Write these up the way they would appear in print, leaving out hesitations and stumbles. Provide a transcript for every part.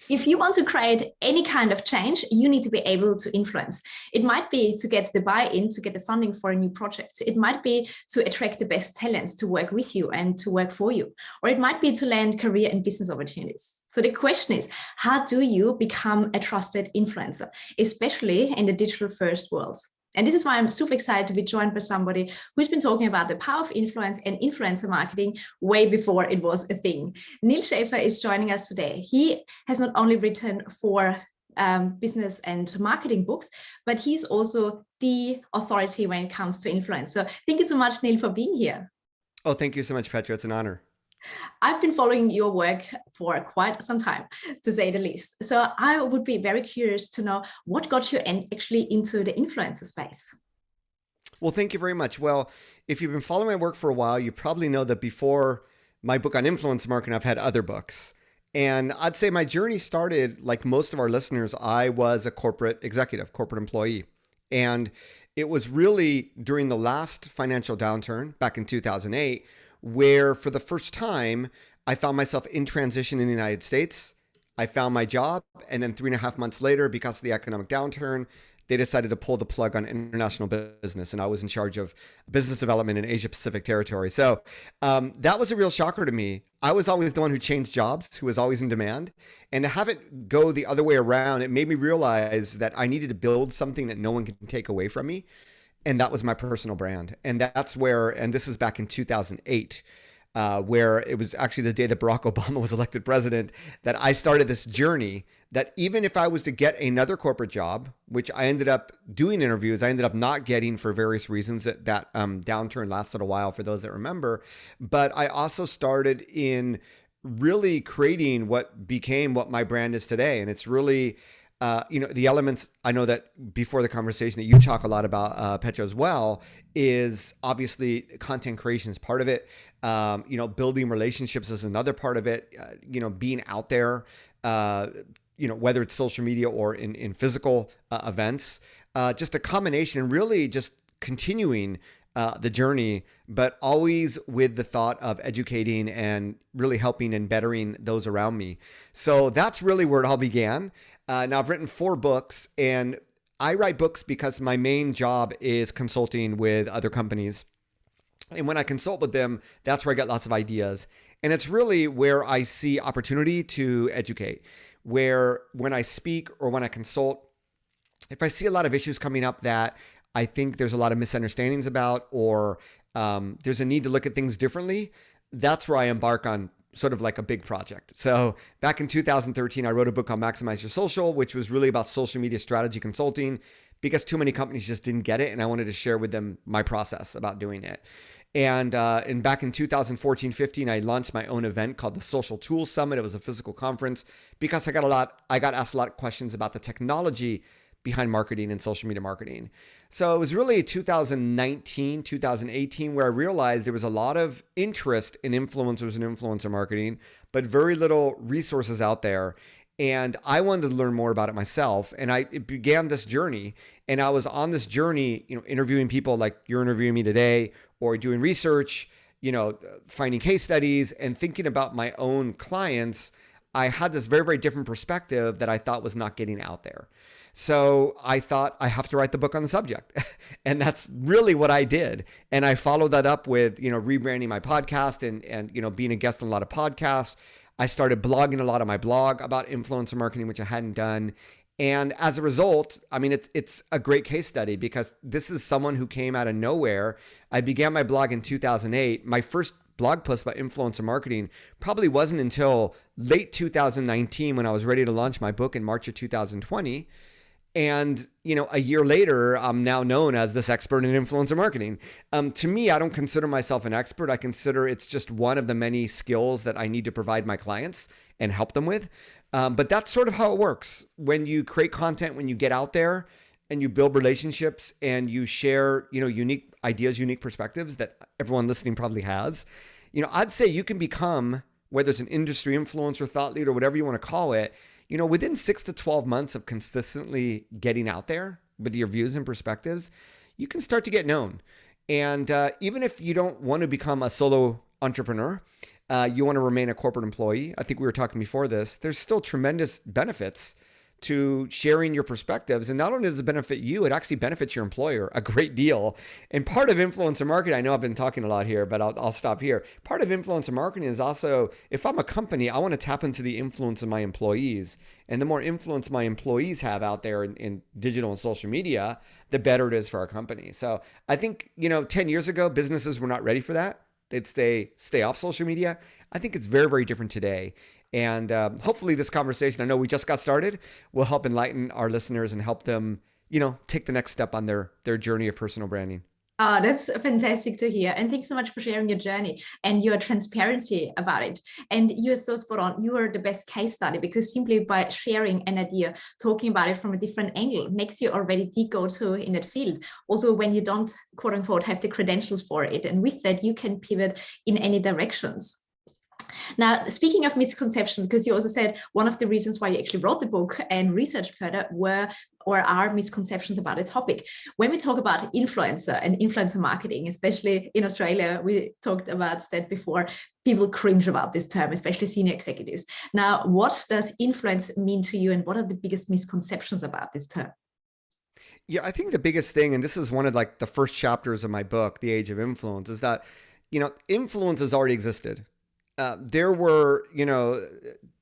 If you want to create any kind of change, you need to be able to influence. It might be to get the buy-in, to get the funding for a new project. It might be to attract the best talents to work with you and to work for you. Or it might be to land career and business opportunities. So the question is, how do you become a trusted influencer, especially in the digital first world? And this is why I'm super excited to be joined by somebody who's been talking about the power of influence and influencer marketing way before it was a thing. Neal Schaffer is joining us today. He has not only written 4 business and marketing books, but he's also the authority when it comes to influence. So thank you so much, Neal, for being here. Oh, thank you so much, Petra. It's an honor. I've been following your work for quite some time, to say the least. So I would be very curious to know what got you actually into the influencer space. Well, thank you very much. Well, if you've been following my work for a while, you probably know that before my book on influence marketing, I've had other books. And I'd say my journey started, like most of our listeners, I was a corporate executive, corporate employee. And it was really during the last financial downturn back in 2008 where for the first time, I found myself in transition in the United States. I found my job. And then 3.5 months later, because of the economic downturn, they decided to pull the plug on international business. And I was in charge of business development in Asia Pacific territory. So that was a real shocker to me. I was always the one who changed jobs, who was always in demand. And to have it go the other way around, it made me realize that I needed to build something that no one can take away from me. And that was my personal brand. And that's where, and this is back in 2008, where it was actually the day that Barack Obama was elected president, that I started this journey that even if I was to get another corporate job, which I ended up doing interviews, I ended up not getting for various reasons. That downturn lasted a while for those that remember. But I also started in really creating what became what my brand is today. And it's really the elements. I know that before the conversation that you talk a lot about, Petra, as well, is obviously content creation is part of it. Building relationships is another part of it. Being out there, whether it's social media or in physical events, just a combination and really just continuing the journey, but always with the thought of educating and really helping and bettering those around me. So that's really where it all began. Now I've written 4 books, and I write books because my main job is consulting with other companies. And when I consult with them, that's where I get lots of ideas. And it's really where I see opportunity to educate, where when I speak or when I consult, if I see a lot of issues coming up that I think there's a lot of misunderstandings about, or there's a need to look at things differently, that's where I embark on sort of like a big project. So back in 2013, I wrote a book called Maximize Your Social, which was really about social media strategy consulting because too many companies just didn't get it. And I wanted to share with them my process about doing it. And back in 2014-15, I launched my own event called the Social Tools Summit. It was a physical conference because I got asked a lot of questions about the technology behind marketing and social media marketing. So it was really 2019, 2018, where I realized there was a lot of interest in influencers and influencer marketing, but very little resources out there. And I wanted to learn more about it myself. And it began this journey. And I was on this journey, interviewing people like you're interviewing me today, or doing research, finding case studies and thinking about my own clients. I had this very, very different perspective that I thought was not getting out there. So I thought I have to write the book on the subject. And that's really what I did. And I followed that up with, rebranding my podcast and being a guest on a lot of podcasts. I started blogging a lot on my blog about influencer marketing, which I hadn't done. And as a result, it's a great case study because this is someone who came out of nowhere. I began my blog in 2008. My first blog post about influencer marketing probably wasn't until late 2019 when I was ready to launch my book in March of 2020. And, a year later, I'm now known as this expert in influencer marketing. To me, I don't consider myself an expert. I consider it's just one of the many skills that I need to provide my clients and help them with. But that's sort of how it works. When you create content, when you get out there and you build relationships and you share, unique ideas, unique perspectives that everyone listening probably has, I'd say you can become, whether it's an industry influencer, thought leader, whatever you want to call it, within 6 to 12 months of consistently getting out there with your views and perspectives, you can start to get known. And even if you don't want to become a solo entrepreneur, you want to remain a corporate employee. I think we were talking before this. There's still tremendous benefits to sharing your perspectives. And not only does it benefit you, it actually benefits your employer a great deal. And part of influencer marketing, I know I've been talking a lot here, but I'll stop here. Part of influencer marketing is also, if I'm a company, I want to tap into the influence of my employees. And the more influence my employees have out there in digital and social media, the better it is for our company. So I think, 10 years ago, businesses were not ready for that. They'd stay off social media. I think it's very, very different today. And hopefully this conversation, I know we just got started, will help enlighten our listeners and help them, take the next step on their journey of personal branding. Oh, that's fantastic to hear. And thanks so much for sharing your journey and your transparency about it. And you're so spot on. You are the best case study, because simply by sharing an idea, talking about it from a different angle, makes you already the go-to in that field. Also, when you don't, quote unquote, have the credentials for it. And with that, you can pivot in any directions. Now, speaking of misconception, because you also said one of the reasons why you actually wrote the book and researched further are misconceptions about the topic. When we talk about influencer and influencer marketing, especially in Australia, we talked about that before, people cringe about this term, especially senior executives. Now, what does influence mean to you, and what are the biggest misconceptions about this term? Yeah, I think the biggest thing, and this is one of the first chapters of my book, The Age of Influence, is that, influence has already existed. There were,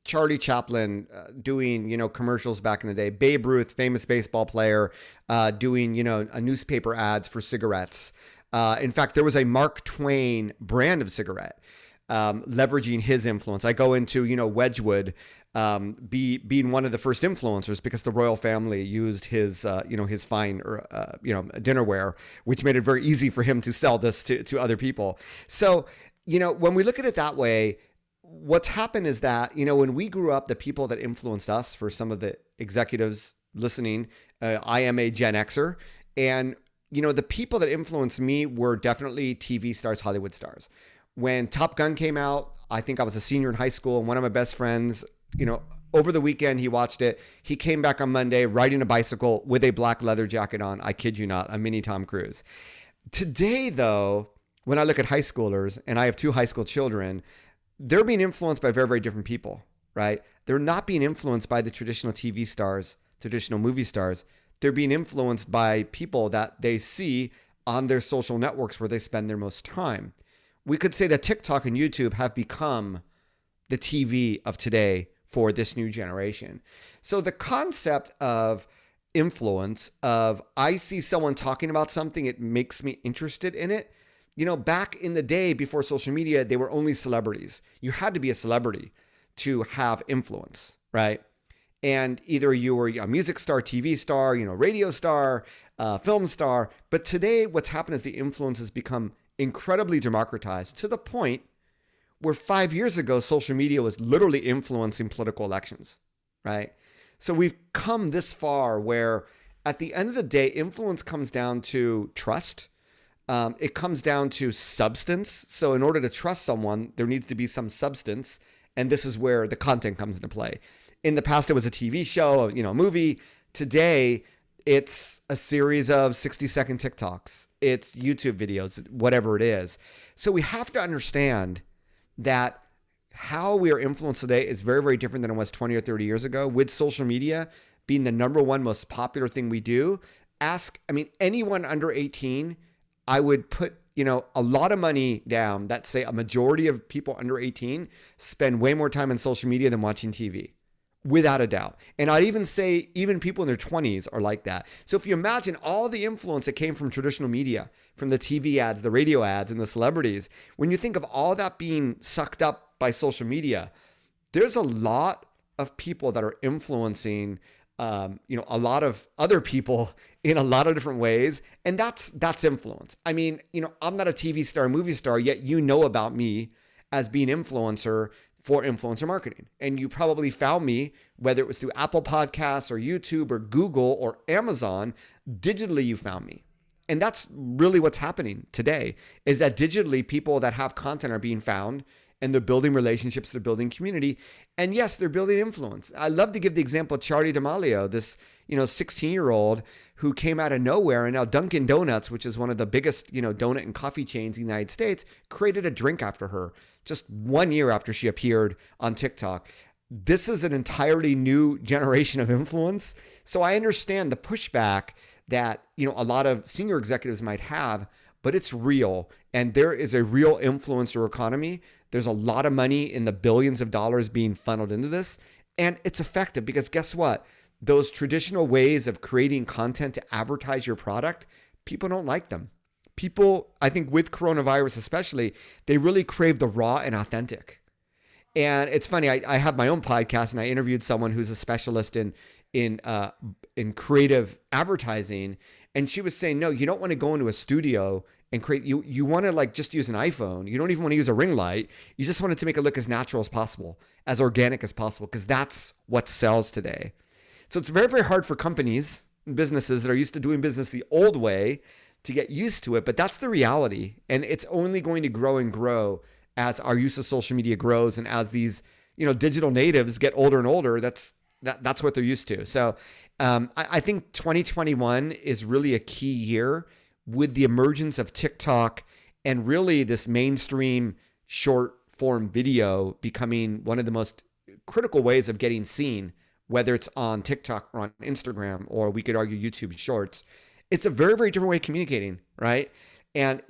Charlie Chaplin doing, commercials back in the day. Babe Ruth, famous baseball player, doing, a newspaper ads for cigarettes. In fact, there was a Mark Twain brand of cigarette, leveraging his influence. I go into, Wedgwood, being one of the first influencers because the royal family used his, his fine, dinnerware, which made it very easy for him to sell this to other people. So, when we look at it that way, what's happened is that, when we grew up, the people that influenced us, for some of the executives listening, I am a Gen Xer. And, the people that influenced me were definitely TV stars, Hollywood stars. When Top Gun came out, I think I was a senior in high school, and one of my best friends, over the weekend, he watched it. He came back on Monday riding a bicycle with a black leather jacket on. I kid you not, a mini Tom Cruise. Today, though, when I look at high schoolers, and I have 2 high school children, they're being influenced by very, very different people, right? They're not being influenced by the traditional TV stars, traditional movie stars. They're being influenced by people that they see on their social networks where they spend their most time. We could say that TikTok and YouTube have become the TV of today for this new generation. So the concept of influence, of I see someone talking about something, it makes me interested in it. Back in the day before social media, they were only celebrities. You had to be a celebrity to have influence, right? And either you were a music star, TV star, radio star, film star. But today, what's happened is the influence has become incredibly democratized, to the point where 5 years ago, social media was literally influencing political elections, right? So we've come this far where at the end of the day, influence comes down to trust. It comes down to substance. So in order to trust someone, there needs to be some substance. And this is where the content comes into play. In the past, it was a TV show, a movie. Today, it's a series of 60-second TikToks. It's YouTube videos, whatever it is. So we have to understand that how we are influenced today is very, very different than it was 20 or 30 years ago. With social media being the number one most popular thing we do, anyone under 18, I would put, a lot of money down that say a majority of people under 18 spend way more time on social media than watching TV, without a doubt. And I'd even say even people in their 20s are like that. So if you imagine all the influence that came from traditional media, from the TV ads, the radio ads, and the celebrities, when you think of all that being sucked up by social media, there's a lot of people that are influencing a lot of other people in a lot of different ways. And that's influence. I'm not a TV star, movie star, yet about me as being influencer for influencer marketing. And you probably found me, whether it was through Apple Podcasts or YouTube or Google or Amazon, digitally you found me. And that's really what's happening today, is that digitally people that have content are being found and they're building relationships, they're building community, and yes, they're building influence. I love to give the example of Charlie D'Amelio, this 16-year-old who came out of nowhere, and now Dunkin' Donuts, which is one of the biggest donut and coffee chains in the United States, created a drink after her just 1 year after she appeared on TikTok. This is an entirely new generation of influence. So I understand the pushback that a lot of senior executives might have, but it's real. And there is a real influencer economy. There's a lot of money in the billions of dollars being funneled into this. And it's effective because guess what? Those traditional ways of creating content to advertise your product, people don't like them. People, I think with coronavirus especially, they really crave the raw and authentic. And it's funny, I have my own podcast and I interviewed someone who's a specialist in creative advertising. And she was saying, no, you don't want to go into a studio and create, you want to like just use an iPhone. You don't even want to use a ring light. You just want it to make it look as natural as possible, as organic as possible, because that's what sells today. So it's very, very hard for companies and businesses that are used to doing business the old way to get used to it. But that's the reality. And it's only going to grow and grow as our use of social media grows, and as these digital natives get older and older. That's what they're used to. So I think 2021 is really a key year with the emergence of TikTok and really this mainstream short form video becoming one of the most critical ways of getting seen, whether it's on TikTok or on Instagram, or we could argue YouTube Shorts. It's a very, very different way of communicating, right? And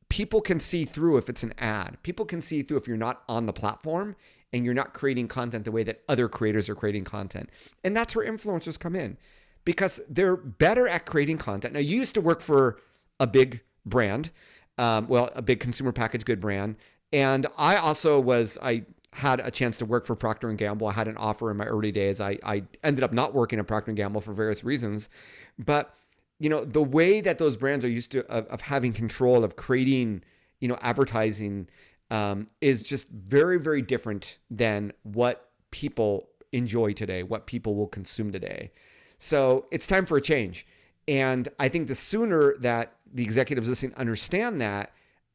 people can see through if it's an ad. People can see through if you're not on the platform and you're not creating content the way that other creators are creating content. And that's where influencers come in, because they're better at creating content. Now, you used to work for a big brand, a big consumer packaged good brand. And I had a chance to work for Procter & Gamble. I had an offer in my early days. I ended up not working at Procter & Gamble for various reasons. But the way that those brands are used to of having control of creating, advertising is just very, very different than what people enjoy today, what people will consume today. So it's time for a change. And I think the sooner that the executives listening understand that,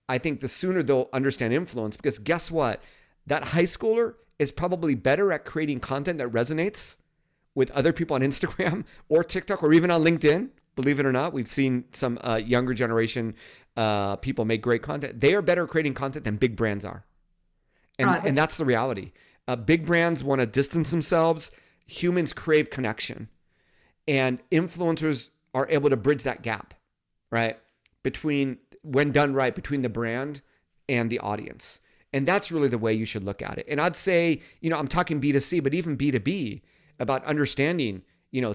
I think the sooner they'll understand influence, because guess what? That high schooler is probably better at creating content that resonates with other people on Instagram or TikTok or even on LinkedIn. Believe it or not, we've seen some younger generation people make great content. They are better at creating content than big brands are. And that's the reality. Big brands want to distance themselves. Humans crave connection. And influencers are able to bridge that gap, right? When done right, between the brand and the audience. And that's really the way you should look at it. And I'd say, I'm talking B2C, but even B2B, about understanding,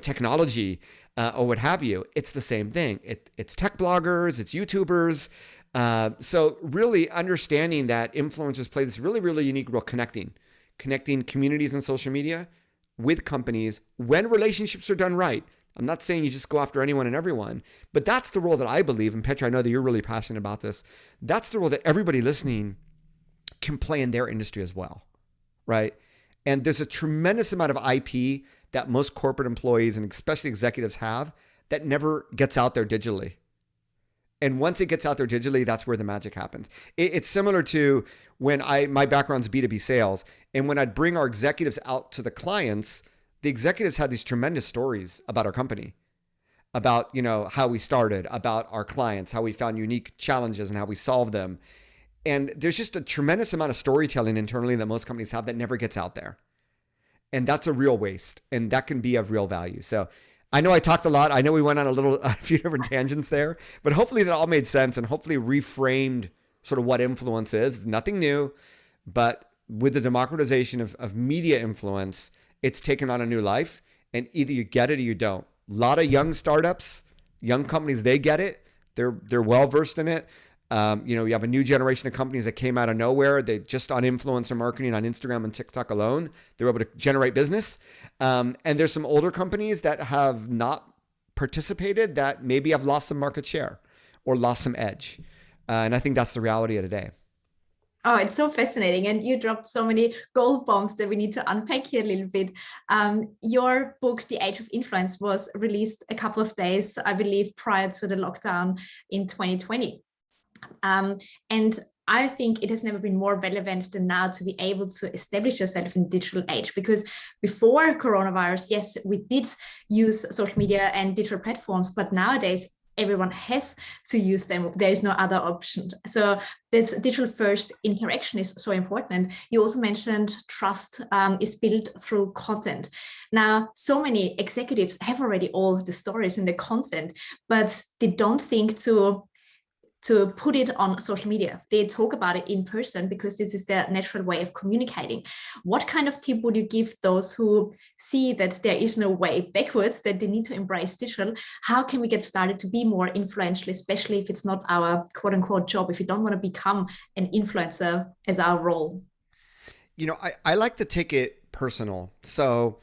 technology or what have you. It's the same thing. It's tech bloggers, it's YouTubers. So really understanding that influencers play this really, really unique role connecting communities on social media with companies when relationships are done right. I'm not saying you just go after anyone and everyone, but that's the role that I believe, and Petra, I know that you're really passionate about this. That's the role that everybody listening can play in their industry as well, right? And there's a tremendous amount of IP that most corporate employees and especially executives have that never gets out there digitally. And once it gets out there digitally, that's where the magic happens. It's similar to when my background's B2B sales. And when I'd bring our executives out to the clients, the executives had these tremendous stories about our company, about, how we started, about our clients, how we found unique challenges and how we solved them. And there's just a tremendous amount of storytelling internally that most companies have that never gets out there. And that's a real waste. And that can be of real value. So I know I talked a lot. I know we went on a few different tangents there, but hopefully that all made sense and hopefully reframed sort of what influence is. It's nothing new, but with the democratization of media influence, it's taken on a new life, and either you get it or you don't. A lot of young startups, young companies, they get it. They're well-versed in it. You have a new generation of companies that came out of nowhere. They just on influencer marketing on Instagram and TikTok alone, they're able to generate business. And there's some older companies that have not participated that maybe have lost some market share or lost some edge. And I think that's the reality of today. Oh, it's so fascinating. And you dropped so many gold bombs that we need to unpack here a little bit. Your book, The Age of Influence, was released a couple of days, I believe, prior to the lockdown in 2020. And I think it has never been more relevant than now to be able to establish yourself in the digital age. Because before coronavirus, yes, we did use social media and digital platforms, but nowadays everyone has to use them. There is no other option. So this digital first interaction is so important. You also mentioned trust is built through content. Now, so many executives have already all the stories and the content, but they don't think to put it on social media. They talk about it in person because this is their natural way of communicating. What kind of tip would you give those who see that there is no way backwards, that they need to embrace digital? How can we get started to be more influential, especially if it's not our quote unquote job, if you don't want to become an influencer as our role? I like to take it personal. So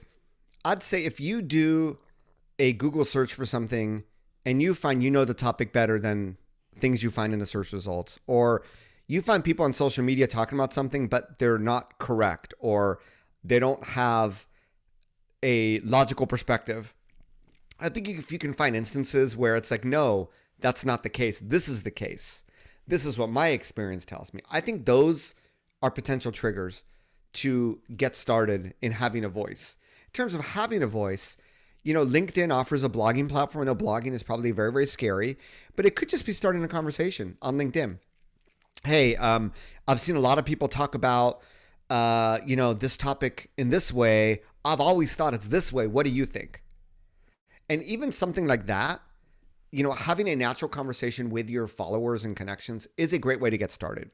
I'd say if you do a Google search for something and you find the topic better than things you find in the search results, or you find people on social media talking about something, but they're not correct, or they don't have a logical perspective. I think if you can find instances where it's like, no, that's not the case. This is the case. This is what my experience tells me. I think those are potential triggers to get started in having a voice. In terms of having a voice, LinkedIn offers a blogging platform. I know blogging is probably very, very scary, but it could just be starting a conversation on LinkedIn. Hey, I've seen a lot of people talk about, this topic in this way. I've always thought it's this way. What do you think? And even something like that, having a natural conversation with your followers and connections is a great way to get started,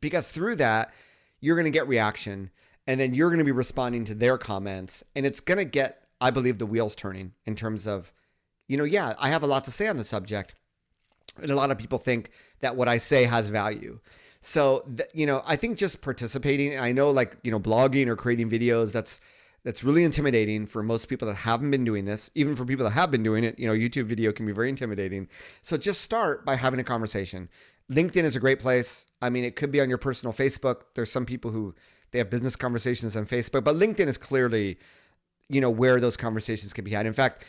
because through that, you're going to get reaction, and then you're going to be responding to their comments, and it's going to get, I believe, the wheels turning in terms of, I have a lot to say on the subject. And a lot of people think that what I say has value. So, I think just participating, I know blogging or creating videos, that's really intimidating for most people that haven't been doing this. Even for people that have been doing it, YouTube video can be very intimidating. So just start by having a conversation. LinkedIn is a great place. I mean, it could be on your personal Facebook. There's some people who they have business conversations on Facebook, but LinkedIn is clearly, where those conversations can be had. In fact,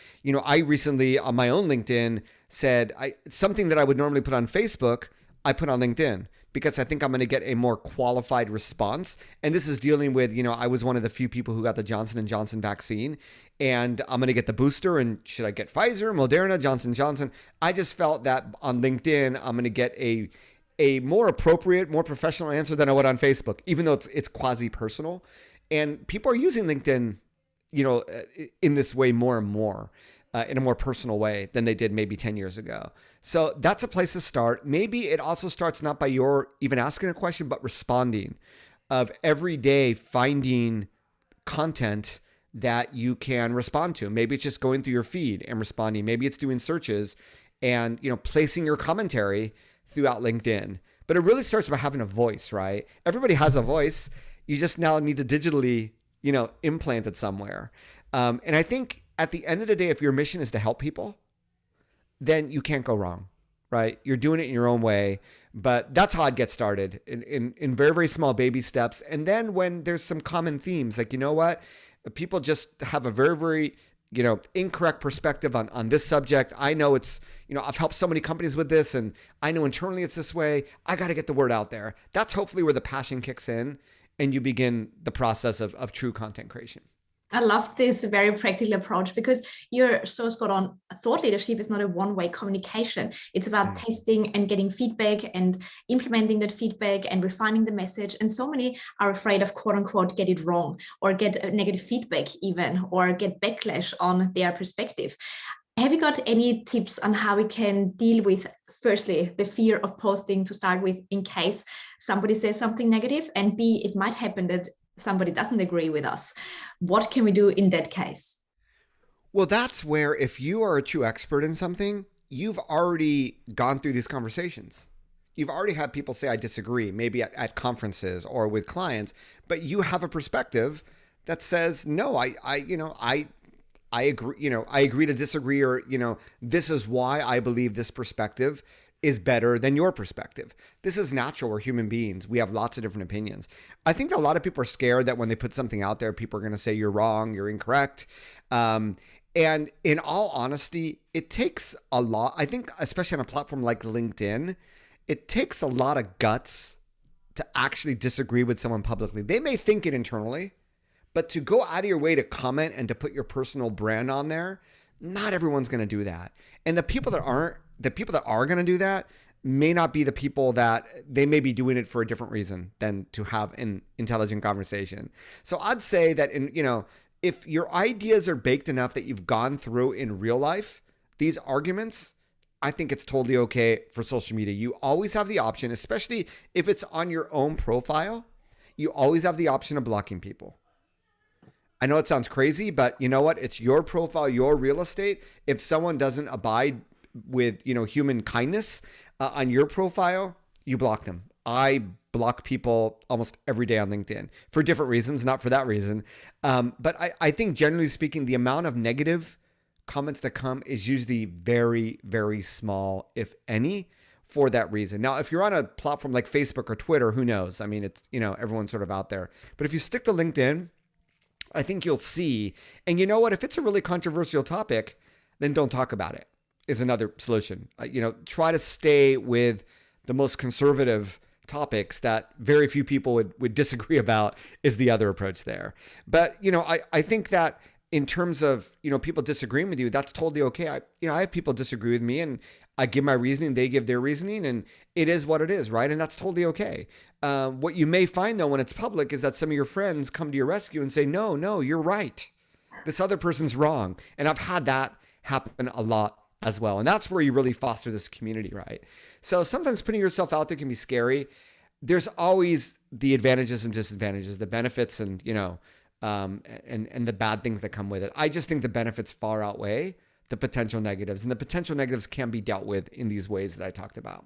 I recently on my own LinkedIn said something that I would normally put on Facebook, I put on LinkedIn, because I think I'm going to get a more qualified response. And this is dealing with, I was one of the few people who got the Johnson & Johnson vaccine, and I'm going to get the booster. And should I get Pfizer, Moderna, Johnson & Johnson? I just felt that on LinkedIn, I'm going to get a more appropriate, more professional answer than I would on Facebook, even though it's quasi-personal. And people are using LinkedIn, in this way more and more, in a more personal way than they did maybe 10 years ago. So that's a place to start. Maybe it also starts not by your even asking a question, but responding, of every day finding content that you can respond to. Maybe it's just going through your feed and responding. Maybe it's doing searches and, placing your commentary throughout LinkedIn. But it really starts by having a voice, right? Everybody has a voice. You just now need to digitally, implant it somewhere. And I think at the end of the day, if your mission is to help people, then you can't go wrong, right? You're doing it in your own way. But that's how I'd get started, in very, very small baby steps. And then when there's some common themes, like, people just have a very, very, incorrect perspective on this subject. I know it's, I've helped so many companies with this, and I know internally it's this way. I got to get the word out there. That's hopefully where the passion kicks in and you begin the process of true content creation. I love this very practical approach, because you're so spot on. Thought leadership is not a one-way communication. It's about testing and getting feedback and implementing that feedback and refining the message. And so many are afraid of quote unquote get it wrong, or get negative feedback even, or get backlash on their perspective. Have you got any tips on how we can deal with, firstly, the fear of posting to start with, in case somebody says something negative, and B, it might happen that somebody doesn't agree with us? What can we do in that case? Well, that's where, if you are a true expert in something, you've already gone through these conversations. You've already had people say, I disagree, maybe at conferences or with clients, but you have a perspective that says, no, I agree, I agree to disagree, or, this is why I believe this perspective is better than your perspective. This is natural. We're human beings. We have lots of different opinions. I think a lot of people are scared that when they put something out there, people are going to say you're wrong, you're incorrect. And in all honesty, it takes a lot. I think, especially on a platform like LinkedIn, it takes a lot of guts to actually disagree with someone publicly. They may think it internally, but to go out of your way to comment and to put your personal brand on there, not everyone's going to do that. And the people that are going to do that may not be the people that they may be doing it for a different reason than to have an intelligent conversation. So I'd say that if your ideas are baked enough that you've gone through in real life, these arguments, I think it's totally okay for social media. You always have the option, especially if it's on your own profile, you always have the option of blocking people. I know it sounds crazy, but you know what? It's your profile, your real estate. If someone doesn't abide with, human kindness on your profile, you block them. I block people almost every day on LinkedIn for different reasons, not for that reason. But I think generally speaking, the amount of negative comments that come is usually very, very small, if any, for that reason. Now, if you're on a platform like Facebook or Twitter, who knows? I mean, it's, everyone's sort of out there. But if you stick to LinkedIn, I think you'll see. And you know what? If it's a really controversial topic, then don't talk about it is another solution. Try to stay with the most conservative topics that very few people would disagree about is the other approach there. But, I think that in terms of, people disagreeing with you, that's totally okay. I have people disagree with me and I give my reasoning, they give their reasoning, and it is what it is, right? And that's totally okay. What you may find though, when it's public, is that some of your friends come to your rescue and say, no, you're right. This other person's wrong. And I've had that happen a lot as well. And that's where you really foster this community, right? So sometimes putting yourself out there can be scary. There's always the advantages and disadvantages, the benefits and, and the bad things that come with it. I just think the benefits far outweigh the potential negatives, and the potential negatives can be dealt with in these ways that I talked about.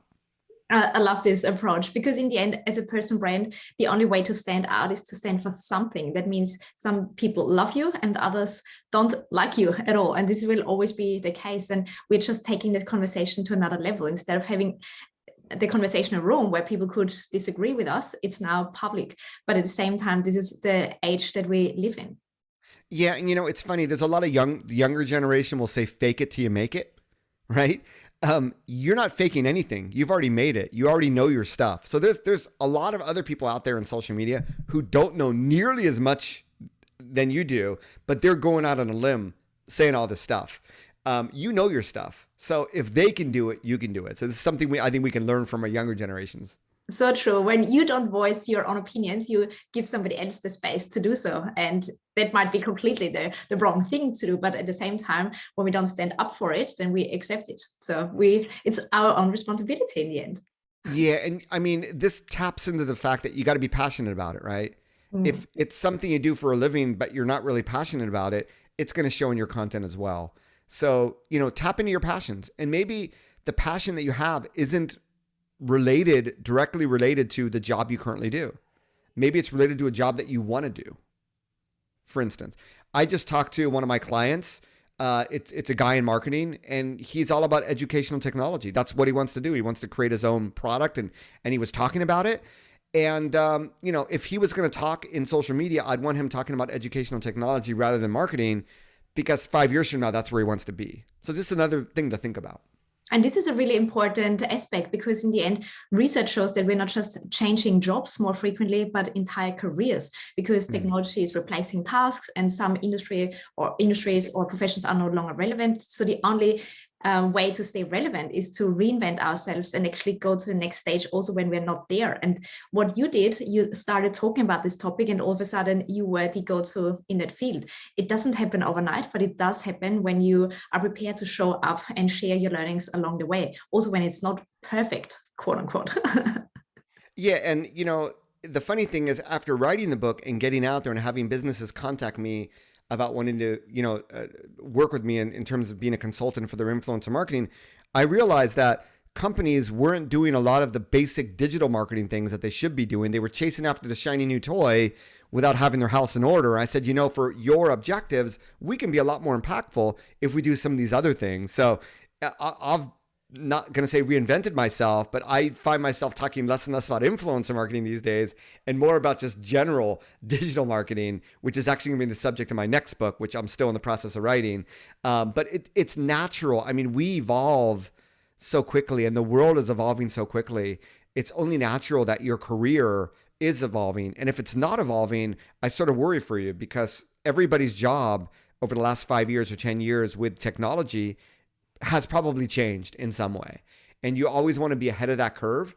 I love this approach, because in the end, as a personal brand, the only way to stand out is to stand for something. That means some people love you and others don't like you at all. And this will always be the case. And we're just taking the conversation to another level. Instead of having the conversational room where people could disagree with us, it's now public. But at the same time, this is the age that we live in. Yeah. And it's funny. There's a lot of the younger generation will say, fake it till you make it. Right. You're not faking anything. You've already made it. You already know your stuff. So there's a lot of other people out there in social media who don't know nearly as much than you do, but they're going out on a limb saying all this stuff. You know your stuff. So if they can do it, you can do it. So this is something I think we can learn from our younger generations. So true. When you don't voice your own opinions, you give somebody else the space to do so. And that might be completely the wrong thing to do. But at the same time, when we don't stand up for it, then we accept it. So it's our own responsibility in the end. Yeah. And I mean, this taps into the fact that you got to be passionate about it, right? If it's something you do for a living, but you're not really passionate about it, it's going to show in your content as well. So, tap into your passions, and maybe the passion that you have isn't directly related to the job you currently do. Maybe it's related to a job that you want to do. For instance, I just talked to one of my clients. It's a guy in marketing, and he's all about educational technology. That's what he wants to do. He wants to create his own product, and he was talking about it. And, if he was going to talk in social media, I'd want him talking about educational technology rather than marketing, because 5 years from now, that's where he wants to be. So just another thing to think about. And this is a really important aspect, because in the end, research shows that we're not just changing jobs more frequently, but entire careers, because technology is replacing tasks, and some industries or professions are no longer relevant. So the only way to stay relevant is to reinvent ourselves and actually go to the next stage also when we're not there. And what you did, you started talking about this topic, and all of a sudden you were the go-to in that field. It doesn't happen overnight, but it does happen when you are prepared to show up and share your learnings along the way, also when it's not perfect, quote unquote. Yeah. And, the funny thing is, after writing the book and getting out there and having businesses contact me about wanting to, work with me in terms of being a consultant for their influencer marketing, I realized that companies weren't doing a lot of the basic digital marketing things that they should be doing. They were chasing after the shiny new toy without having their house in order. I said, for your objectives, we can be a lot more impactful if we do some of these other things. So I've not going to say reinvented myself, but I find myself talking less and less about influencer marketing these days and more about just general digital marketing, which is actually going to be the subject of my next book, which I'm still in the process of writing. But it's natural. I mean, we evolve so quickly and the world is evolving so quickly, it's only natural that your career is evolving. And if it's not evolving, I sort of worry for you, because everybody's job over the last 5 years or 10 years with technology has probably changed in some way. And you always want to be ahead of that curve.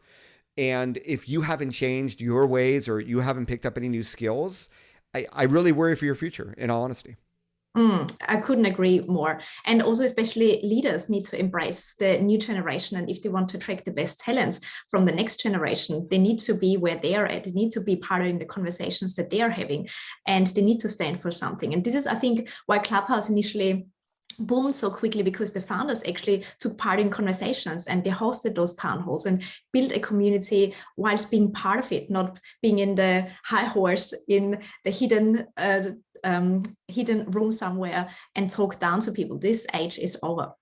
And if you haven't changed your ways or you haven't picked up any new skills, I really worry for your future, in all honesty. I couldn't agree more. And also, especially leaders need to embrace the new generation. And if they want to attract the best talents from the next generation, they need to be where they are at. They need to be part of the conversations that they are having, and they need to stand for something. And this is, I think, why Clubhouse initially boomed so quickly, because the founders actually took part in conversations and they hosted those town halls and built a community whilst being part of it, not being in the high horse in the hidden room somewhere and talk down to people. This age is over.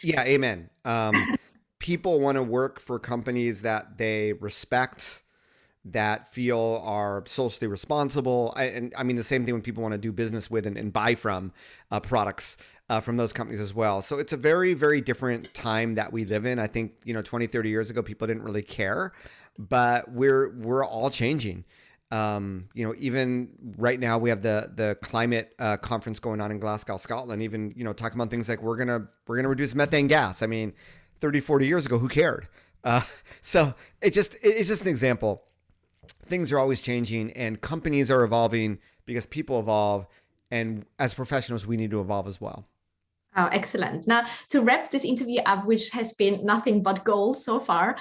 Yeah, amen. People want to work for companies that they respect, that feel are socially responsible. And I mean, the same thing when people want to do business with and buy from products from those companies as well. So it's a very, very different time that we live in. I think, 20, 30 years ago, people didn't really care, but we're all changing. Even right now we have the climate conference going on in Glasgow, Scotland, even, talking about things like we're going to reduce methane gas. I mean, 30, 40 years ago, who cared? So it's just an example. Things are always changing and companies are evolving because people evolve. And as professionals, we need to evolve as well. Oh, excellent. Now, to wrap this interview up, which has been nothing but gold so far,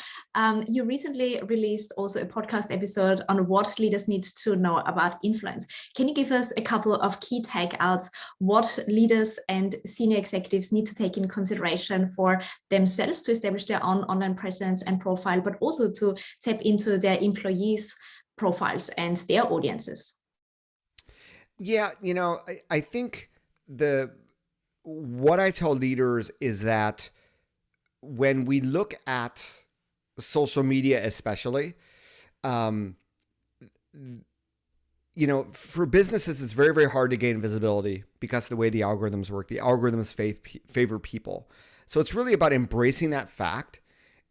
you recently released also a podcast episode on what leaders need to know about influence. Can you give us a couple of key takeouts, what leaders and senior executives need to take in consideration for themselves to establish their own online presence and profile, but also to tap into their employees' profiles and their audiences? Yeah, I think what I tell leaders is that when we look at social media, especially, for businesses, it's very, very hard to gain visibility because of the way the algorithms work. The algorithms favor people. So it's really about embracing that fact.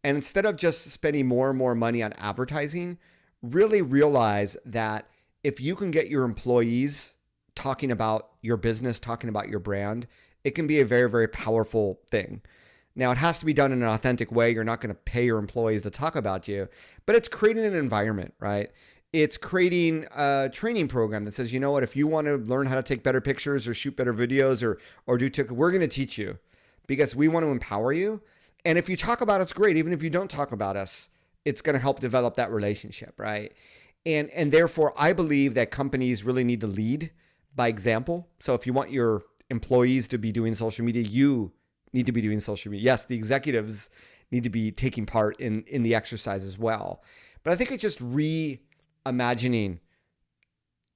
And instead of just spending more and more money on advertising, really realize that if you can get your employees talking about your business, talking about your brand, it can be a very, very powerful thing. Now, it has to be done in an authentic way. You're not going to pay your employees to talk about you, but it's creating an environment, right? It's creating a training program that says, you know what, if you want to learn how to take better pictures or shoot better videos or do TikTok, we're going to teach you because we want to empower you. And if you talk about us, great. Even if you don't talk about us, it's going to help develop that relationship, right? And therefore, I believe that companies really need to lead by example. So if you want your employees to be doing social media, you need to be doing social media. Yes, the executives need to be taking part in the exercise as well. But I think it's just reimagining,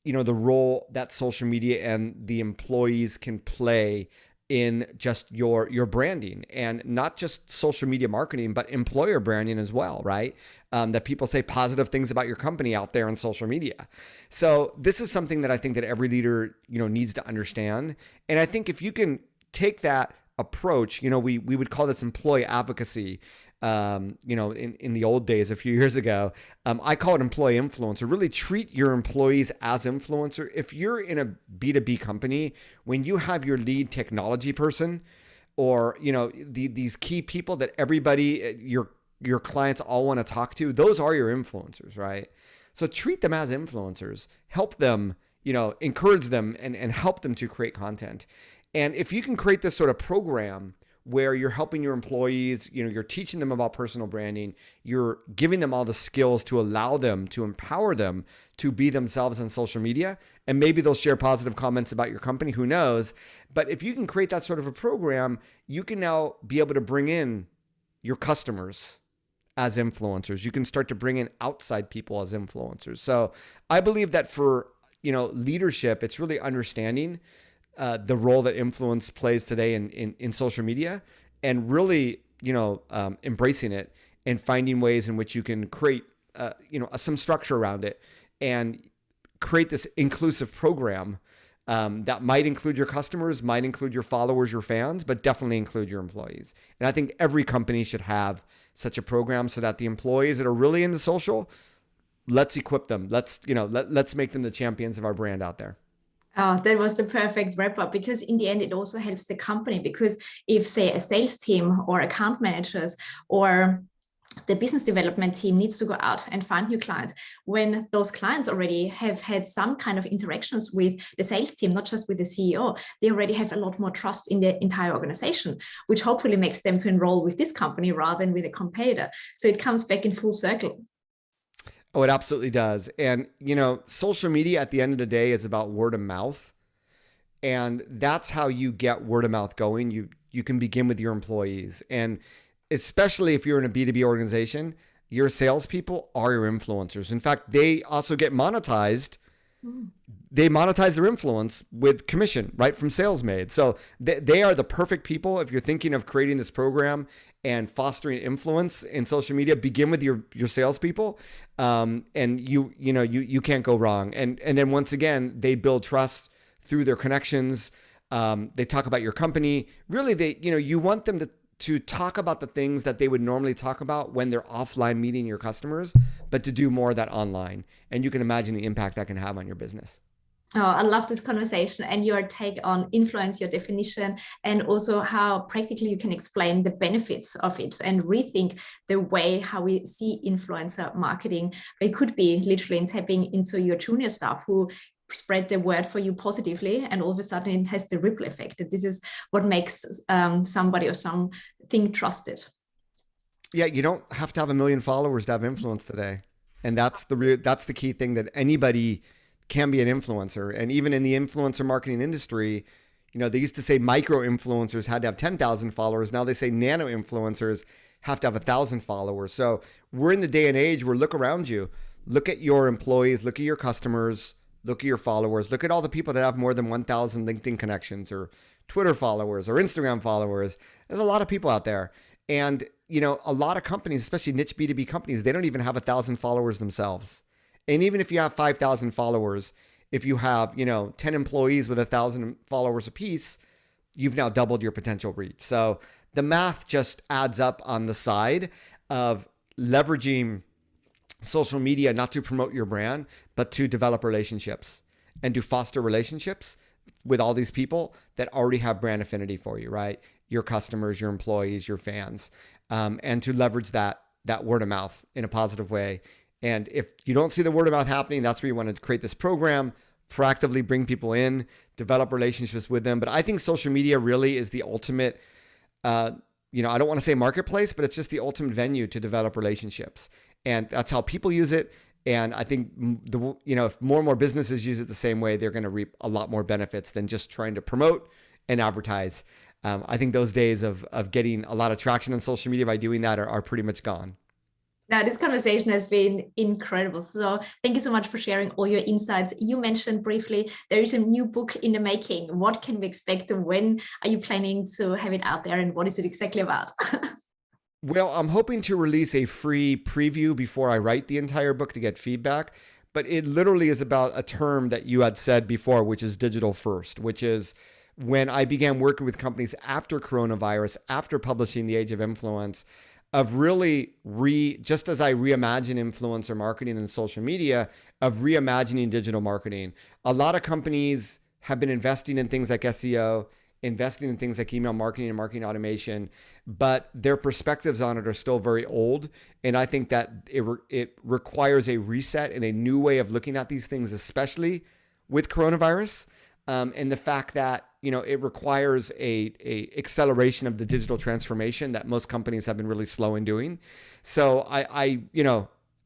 the role that social media and the employees can play in just your branding, and not just social media marketing, but employer branding as well, right? That people say positive things about your company out there on social media. So this is something that I think that every leader, needs to understand. And I think if you can take that approach, we would call this employee advocacy. In the old days, a few years ago, I call it employee influencer. Really treat your employees as influencer. If you're in a B2B company, when you have your lead technology person or, these key people that everybody, your clients all want to talk to, those are your influencers, right? So treat them as influencers, help them, encourage them and help them to create content. And if you can create this sort of program where you're helping your employees, you're teaching them about personal branding, you're giving them all the skills to allow them, to empower them to be themselves on social media, and maybe they'll share positive comments about your company, who knows? But if you can create that sort of a program, you can now be able to bring in your customers as influencers. You can start to bring in outside people as influencers. So I believe that for, leadership, it's really understanding the role that influence plays today in social media, and really, embracing it and finding ways in which you can create, some structure around it and create this inclusive program That might include your customers, might include your followers, your fans, but definitely include your employees. And I think every company should have such a program so that the employees that are really into social, let's equip them. Let's make them the champions of our brand out there. Oh, that was the perfect wrap up, because in the end, it also helps the company. Because if, say, a sales team or account managers or the business development team needs to go out and find new clients, when those clients already have had some kind of interactions with the sales team, not just with the CEO, they already have a lot more trust in the entire organization, which hopefully makes them to enroll with this company rather than with a competitor. So it comes back in full circle. Oh, it absolutely does. And, social media at the end of the day is about word of mouth. And that's how you get word of mouth going. You can begin with your employees. And especially if you're in a B2B organization, your salespeople are your influencers. In fact, they also get monetized. They monetize their influence with commission, right, from sales made. So they are the perfect people. If you're thinking of creating this program and fostering influence in social media, begin with your salespeople, and you can't go wrong. And then once again, they build trust through their connections. They talk about your company. Really, you want them to talk about the things that they would normally talk about when they're offline meeting your customers, but to do more of that online. And you can imagine the impact that can have on your business. Oh, I love this conversation and your take on influence, your definition, and also how practically you can explain the benefits of it and rethink the way how we see influencer marketing. It could be literally in tapping into your junior staff who spread the word for you positively, and all of a sudden it has the ripple effect. This is what makes somebody or something trusted. Yeah, you don't have to have 1 million followers to have influence today, and that's the key thing, that anybody can be an influencer. And even in the influencer marketing industry, they used to say micro influencers had to have 10,000 followers. Now they say nano influencers have to have 1,000 followers. So we're in the day and age where, look around you, look at your employees, look at your customers, look at your followers, look at all the people that have more than 1,000 LinkedIn connections or Twitter followers or Instagram followers. There's a lot of people out there. And, a lot of companies, especially niche B2B companies, they don't even have 1,000 followers themselves. And even if you have 5,000 followers, if you have, 10 employees with 1,000 followers apiece, you've now doubled your potential reach. So the math just adds up on the side of leveraging social media, not to promote your brand, but to develop relationships and to foster relationships with all these people that already have brand affinity for you, right? Your customers, your employees, your fans, and to leverage that word of mouth in a positive way. And if you don't see the word of mouth happening, that's where you want to create this program, proactively bring people in, develop relationships with them. But I think social media really is the ultimate, I don't want to say marketplace, but it's just the ultimate venue to develop relationships. And that's how people use it. And I think if more and more businesses use it the same way, they're going to reap a lot more benefits than just trying to promote and advertise. I think those days of getting a lot of traction on social media by doing that are pretty much gone. Now, this conversation has been incredible. So thank you so much for sharing all your insights. You mentioned briefly there is a new book in the making. What can we expect? When are you planning to have it out there? And what is it exactly about? Well, I'm hoping to release a free preview before I write the entire book to get feedback. But it literally is about a term that you had said before, which is digital first, which is when I began working with companies after coronavirus, after publishing The Age of Influence, of really just as I reimagine influencer marketing and social media, of reimagining digital marketing. A lot of companies have been investing in things like SEO, investing in things like email marketing and marketing automation, but their perspectives on it are still very old. And I think that it requires a reset and a new way of looking at these things, especially with coronavirus. And the fact that, it requires a acceleration of the digital transformation that most companies have been really slow in doing. So I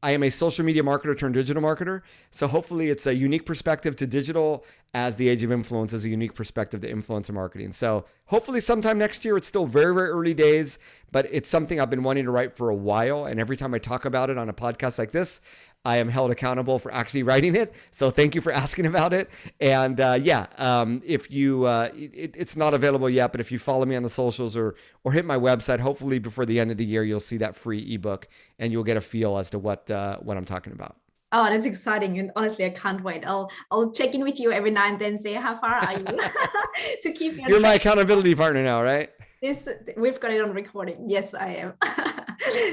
am a social media marketer turned digital marketer. So hopefully it's a unique perspective to digital, as The Age of Influence is a unique perspective to influencer marketing. So hopefully sometime next year. It's still very, very early days, but it's something I've been wanting to write for a while. And every time I talk about it on a podcast like this, I am held accountable for actually writing it. So thank you for asking about it. And if you, it's not available yet, but if you follow me on the socials or hit my website, hopefully before the end of the year, you'll see that free ebook and you'll get a feel as to what I'm talking about. Oh, that's exciting. And honestly, I can't wait. I'll check in with you every now and then, say, how far are you? To keep you on You're my track. accountability partner now, right? This, we've got it on recording. Yes, I am.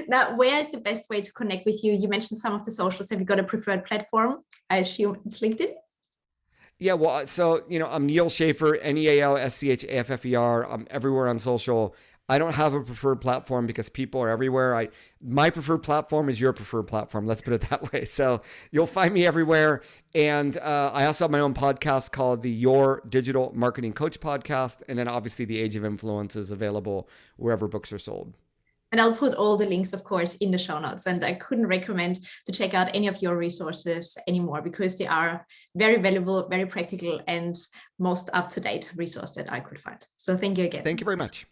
Now, where is the best way to connect with you? You mentioned some of the socials. Have you got a preferred platform? I assume it's LinkedIn. Yeah, well, so I'm Neal Schaffer, Nealschaffer. I'm everywhere on social. I don't have a preferred platform because people are everywhere. My preferred platform is your preferred platform. Let's put it that way. So you'll find me everywhere, and I also have my own podcast called the Your Digital Marketing Coach podcast, and then obviously the Age of Influence is available wherever books are sold. And I'll put all the links, of course, in the show notes. And I couldn't recommend to check out any of your resources anymore because they are very valuable, very practical, and most up-to-date resource that I could find. So thank you again. Thank you very much.